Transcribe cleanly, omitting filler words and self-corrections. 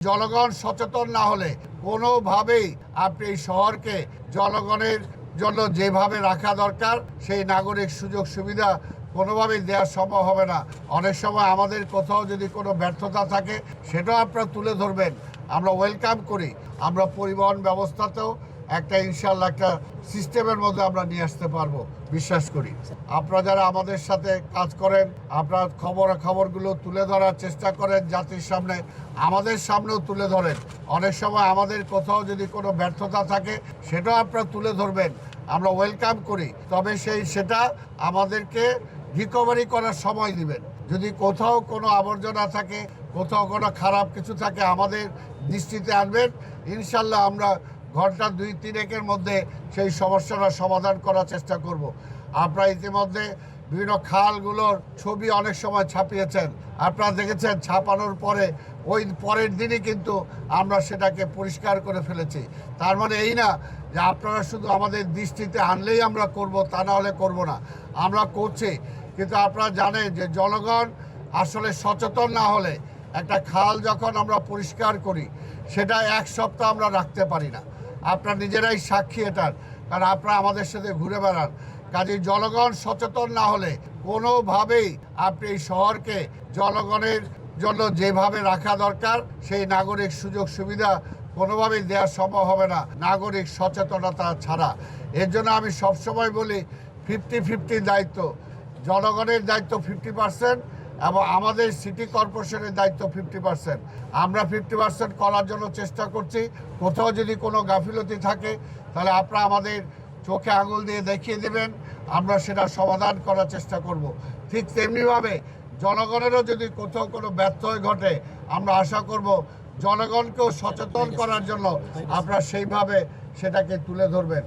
জনগণ সচেতন না হলে কোনোভাবেই আপনি এই শহরকে জনগণের জন্য যেভাবে রাখা দরকার সেই নাগরিক সুযোগ সুবিধা কোনোভাবেই দেওয়া সম্ভব হবে না। অনেক সময় আমাদের কোথাও যদি কোনো ব্যর্থতা থাকে সেটাও আপনারা তুলে ধরবেন, আমরা ওয়েলকাম করি। আমরা পরিবহন ব্যবস্থাতেও একটা ইনশাল্লাহ একটা সিস্টেমের মধ্যে আমরা নিয়ে আসতে পারবো বিশ্বাস করি। আপনারা যারা আমাদের সাথে কাজ করেন, আপনারা খবরগুলো তুলে ধরার চেষ্টা করেন জাতির সামনে, আমাদের সামনেও তুলে ধরেন। অনেক সময় আমাদের কোথাও যদি কোনো ব্যর্থতা থাকে সেটাও আপনারা তুলে ধরবেন, আমরা ওয়েলকাম করি। তবে সেটা আমাদেরকে রিকভারি করার সময় দিবেন। যদি কোথাও কোনো আবর্জনা থাকে, কোথাও কোনো খারাপ কিছু থাকে আমাদের দৃষ্টিতে আনবেন, ইনশাল্লাহ আমরা ঘন্টা 2-3 মধ্যে সেই সমস্যাটা সমাধান করার চেষ্টা করব। আপনারা ইতিমধ্যে বিভিন্ন খালগুলোর ছবি অনেক সময় ছাপিয়েছেন, আপনারা দেখেছেন। ছাপানোর পরে ওই পরের দিনই কিন্তু আমরা সেটাকে পরিষ্কার করে ফেলেছি। তার মানে এই না যে আপনারা শুধু আমাদের দৃষ্টিতে আনলেই আমরা করব, তা না হলে করব না, আমরা করছি। কিন্তু আপনারা জানেন যে জনগণ আসলে সচেতন না হলে একটা খাল যখন আমরা পরিষ্কার করি সেটা 1 সপ্তাহ আমরা রাখতে পারি না। আপনারা নিজেরাই সাক্ষী এটার, কারণ আপনারা আমাদের সাথে ঘুরে বেড়ান। কাজেই জনগণ সচেতন না হলে কোনোভাবেই আপনি এই শহরকে জনগণের জন্য যেভাবে রাখা দরকার সেই নাগরিক সুযোগ সুবিধা কোনোভাবেই দেওয়া সম্ভব হবে না নাগরিক সচেতনতা ছাড়া। এর জন্য আমি সবসময় বলি 50-50 দায়িত্ব, জনগণের দায়িত্ব 50% এবং আমাদের সিটি কর্পোরেশনের দায়িত্ব 50%। আমরা 50% করার জন্য চেষ্টা করছি। কোথাও যদি কোনো গাফিলতি থাকে তাহলে আপনারা আমাদের চোখে আঙুল দিয়ে দেখিয়ে দেবেন, আমরা সেটা সমাধান করার চেষ্টা করব। ঠিক তেমনিভাবে জনগণেরও যদি কোথাও কোনো ব্যত্যয় ঘটে আমরা আশা করব জনগণকেও সচেতন করার জন্য আপনারা সেইভাবে সেটাকে তুলে ধরবেন।